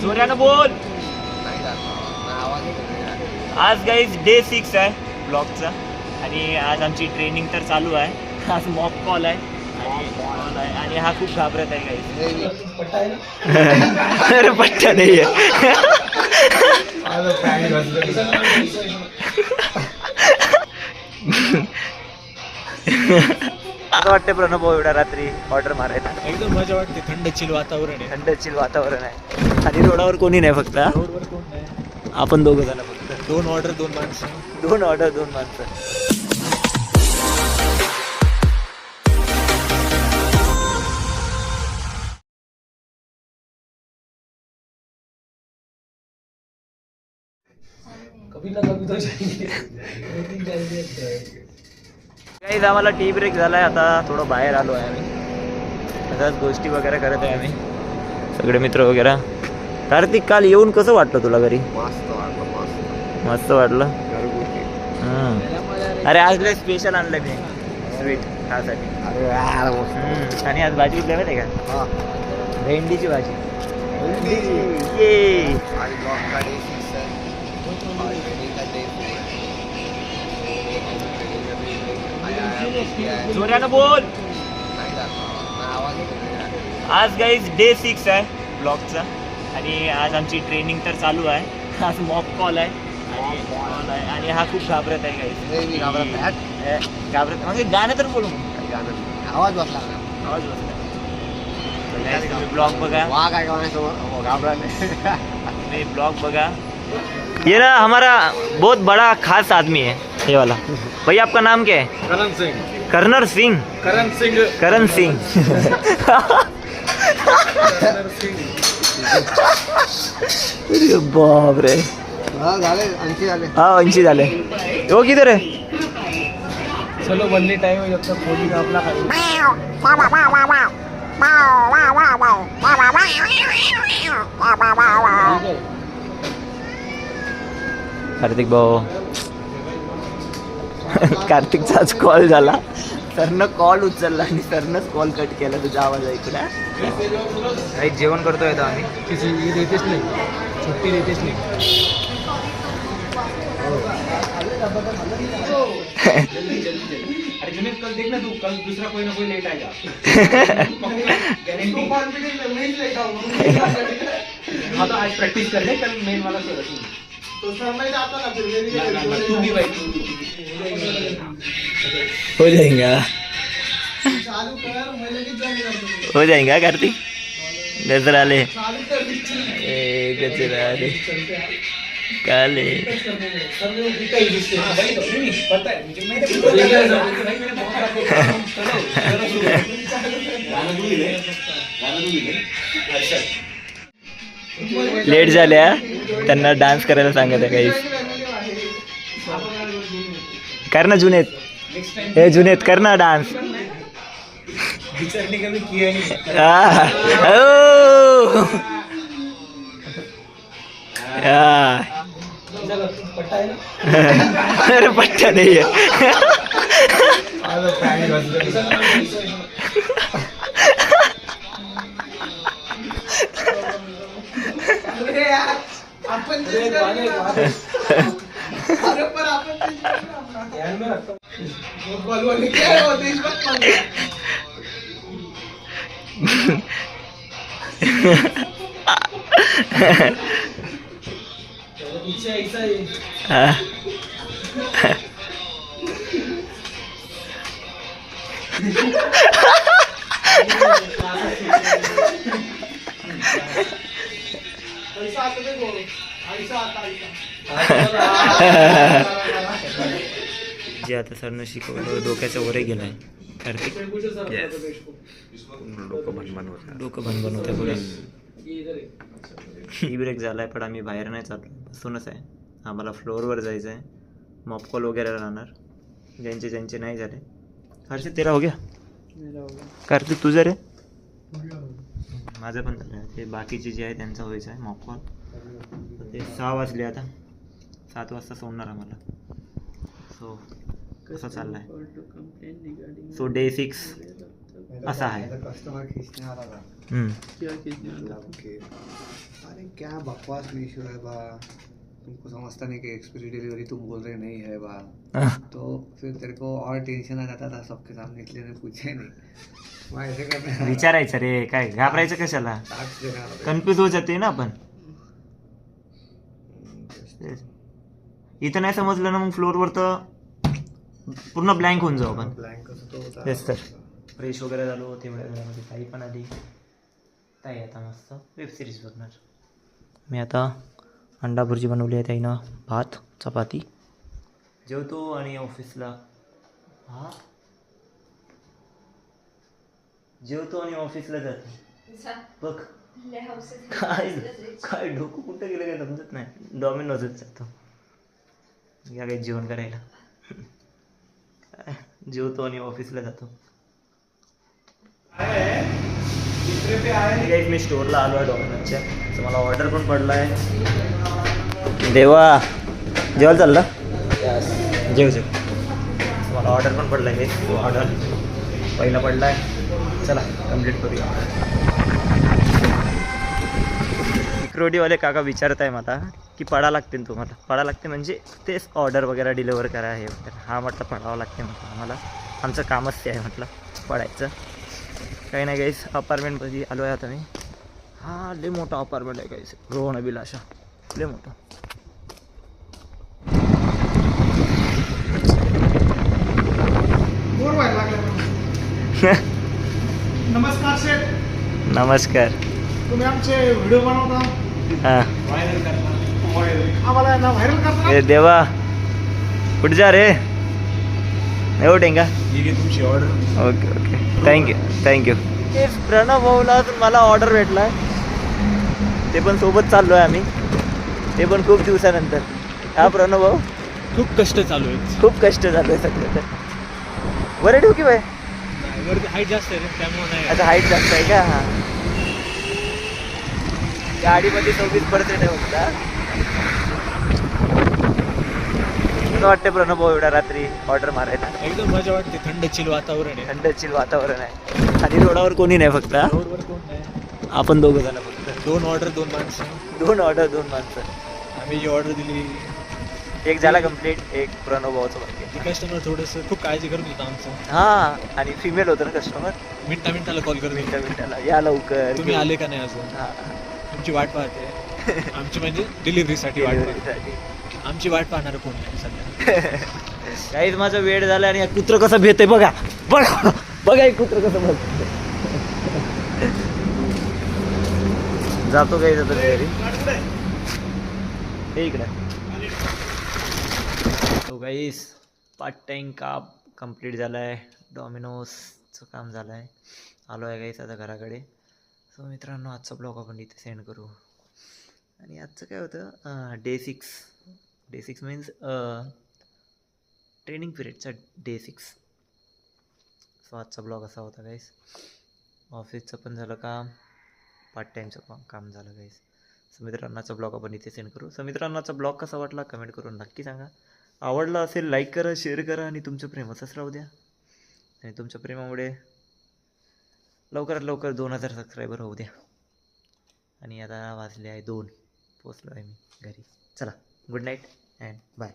जोरानं बोल. आज गाईज डे 6 आहे ब्लॉगचा आणि आज आमची ट्रेनिंग तर चालू आहे. आज मॉक कॉल आहे आणि हा खूप घाबरत आहे गाईज. अरे पट्टा नाही आहे. असं वाटतं प्रणव भाऊ एवढ्या रात्री ऑर्डर मारायला एकदम मजा वाटते. थंड चिल वातावरण आहे. थंड चिल वातावरण आहे आणि रोडावर कोणी नाही, फक्त रोडवर कोण नाही. आपण दोघं जण फक्त. 2 ऑर्डर 2 माणसं. 2 ऑर्डर 2 माणसं. कभी ना कभी तो जाएंगे. काही आम्हाला टी ब्रेक झालाय. आता थोडं बाहेर आलो आहे आम्ही. असाच गोष्टी वगैरे करत आहे आम्ही सगळे मित्र वगैरे. कार्तिक, काल येऊन कसं वाटलं तुला घरी? मस्त वाटलं. अरे आज लय स्पेशल आणलं मी स्वीट खासाठी. आणि आज भाजी कुठली माहिती आहे का? भेंडीची भाजी. ये जोरानं बोल. आज गाईज डे 6 आहे ब्लॉगचा आणि आज आमची ट्रेनिंग तर चालू आहे. आज मॉक कॉल आहे आणि हा खूप घाबरत आहे गाईज. घाबरत म्हणजे गाणं तर बोलू. आवाज बसला. आवाज बसला. तुम्ही ब्लॉग बघा. तुम्ही ब्लॉग बघा. ये ना हमारा बहुत बड़ा खास आदमी है ये वाला. भैया आपका नाम क्या है? करण सिंह. कर्नर सिंह. करण सिंह. करण सिंह. अरे बाप रे. झाले 80 झाले. हाँ 80 झाले. वो किधर है? चलो बनने टाइम है जब तक खोली का अपना कार्तिक भाऊ. कार्तिकचाच कॉल झाला. सरनं कॉल उचलला आणि सरनंच कॉल कट केला. तुझा आवाज ऐकला. काही जेवण करतोय आता आम्ही. किसी ये देतेच नाही. छुट्टी देतेच नाही. अरे जुनेद कल देखना तू, कल दूसरा कोई ना कोई लेट आएगा. गारंटी. हाँ तो आज प्रैक्टिस कर ले, कल मेन वाला तो सर मैं जाता ना फिर. तू भी भाई हो जाएगा. चालू कर. मैं लेके जाऊंगा. हो जाएगा कार्तिक. गजर आले. गजर आले काले. लेट झाल्या. त्यांना डान्स करायला सांगत आहे काही. कर ना जुनेद. हे जुनेद कर ना डान्स. कभी किया नहीं. अरे पट्टा नाही आहे. आपण जे आता सरनं शिकवलं डोक्याच्या वरे गेलाय. कार्तिक डोकं भनभन होतं पुढे. टी ब्रेक झालाय पण आम्ही बाहेर नाही चाललो. बसूनच आहे. आम्हाला फ्लोअरवर जायचं आहे. मॉपकॉल वगैरे राहणार. ज्यांचे नाही झाले. हर्षित तेरा हो गया. कार्तिक तुझं रे? माझं पण झालं. ते बाकीचे जे आहे त्यांचं व्हायचं आहे मॉपकॉल. ते 6 वाजले. आता 7 वाजता सोडणार आम्हाला. सो कसं चाललं आहे. सो डे 6 असा आहे. कस्टमर खींचने वाला था. क्या खींचने वाला? अरे क्या बकवास मीशो है बा, तुमको समझता नहीं कि एक्सप्रेस डिलीवरी तुम बोल रहे नहीं है बा, तो फिर तेरे को और टेंशन आ जाता था सबके सामने, इसलिए मैं पूछे नहीं, मैं ऐसे करने विचारायचं रे, काय घाबरायचं कशाला, टास्क देना होता. कन्फ्यूज होत जाते ना आपण. इथं नाही समजलं ना मग फ्लोअरवर तर पूर्ण ब्लँक होऊन जाऊ आपण. ब्लँक असं तो होता. तेच तर. फ्रेश वगैरे झालो, तेवढ्या वेळामध्ये ताई पण आली. ताई आता मस्त वेब सिरीज बघणार. मी आता अंडा भुर्जी बनवली आहे ताईनं, भात चपाती जेवतो आणि ऑफिसला हा जेवतो आणि ऑफिसला जातो. बघ काय काय डोकं कुठं गेलं काय समजत नाही. डॉमिनोजच जातो या काही जेवण करायला. जेवतो आणि ऑफिसला जातो. मी स्टोअरला आलो आहे डॉमिनोजच्या, तर मला ऑर्डर पण पडला आहे. देवा जेवायला चालला जेव जेव. मला ऑर्डर पण पडला आहे, तो ऑर्डर पहिला पडला आहे. चला कंप्लीट करूया. इक्रोडीवाले काका विचारत आहे मला की पडा लागते ना तुम्हाला. पडा लागते म्हणजे तेच ऑर्डर वगैरे डिलिव्हर करा हे वगैरे. हा म्हटलं पडावं लागते म्हटलं आम्हाला, आमचं कामच ते आहे म्हटलं पडायचं. काही नाही गाईस, अपार्टमेंटमध्ये आलो आहे आता मी. हा लय मोठा अपार्टमेंट आहे गाईस, रोहणविलाशा लय मोठं. बोर व्हायला लागला. नमस्कार शेठ, नमस्कार. तुम्ही आमचे व्हिडिओ बनवता, हां आम्हाला ना व्हायरल करता. ए देवा कुठे जा रे, एवढं टेंगा. तुमची order. Okay okay thank you thank you. ते प्रणव भाऊला मला ऑर्डर भेटला आहे, ते पण सोबत चाललो आहे आम्ही, ते पण खूप दिवसानंतर. हा प्रणव भाऊ खूप कष्ट चालू आहे. खूप कष्ट झालं आहे सगळं. तर बरं ठेवू की बाय. वरती हाईट जास्त आहे रे, त्यामुळे नाही. अच्छा हाईट जास्त आहे का. हां गाडीमध्ये 26% आहे होता. मला वाटते प्रणव भाऊ एवढ्या रात्री ऑर्डर मारायला. एकदम मजा वाटते, थंड चिल वातावरण आहे. थंड चिल वातावरण आहे आणि रोडावर कोणी नाही, फक्त रोडवर कोण नाही, आपण दोघं जण फक्त. 2 ऑर्डर 2 माणसं. 2 ऑर्डर 2 माणसं. आम्ही जी ऑर्डर दिली एक झाला कम्प्लीट, एक प्रणव भाऊचं बाकी आहे. ती कस्टमर थोडंसं खूप काळजी करत होतं आमचं. हां आणि फिमेल होतं ना कस्टमर. मिनिटाला कॉल करत होते, मिनिटाला या लवकर, तुम्ही आले का नाही अजून, हां तुमची वाट पाहते. आमची म्हणजे डिलिव्हरीसाठी वाट पाहते. डिलिव्हरीसाठी. आमची वाट पाहणार कोण नाही सध्या. काहीच माझा वेळ झाला आणि कुत्र कसं भेटतंय बघा बघा बघा, एक कुत्र कसं बघ. जातो काही जातो घरी. हे इकडे. तो गाईस पार्ट टाईम काम कंप्लीट झालं आहे, डॉमिनोजचं काम झालं आहे. आलो आहे गाईस आता घराकडे. सो मित्रांनो आजचा ब्लॉग आपण इथे सेंड करू. आणि आजचं काय होतं, डे 6 मीन्स ट्रेनिंग पिरियडचा डे 6. सो आजचा ब्लॉग असा होता गाईस. ऑफिसचं पण झालं काम, पार्ट टाईमचं काम झालं गाईस. सो मित्रांनाचा ब्लॉग आपण इथे सेंड करू. सो मित्रांनाचा ब्लॉग कसा वाटला कमेंट करून नक्की सांगा. आवडला असेल लाईक करा, शेअर करा आणि तुमचं प्रेम असंच राहू द्या. आणि तुमच्या प्रेमामुळे लवकरात लवकर 2000 सबस्क्रायबर होऊ द्या. आणि आता वाजले आहे 2, पोचलो आहे मी घरी. चला गुड नाईट अँड बाय.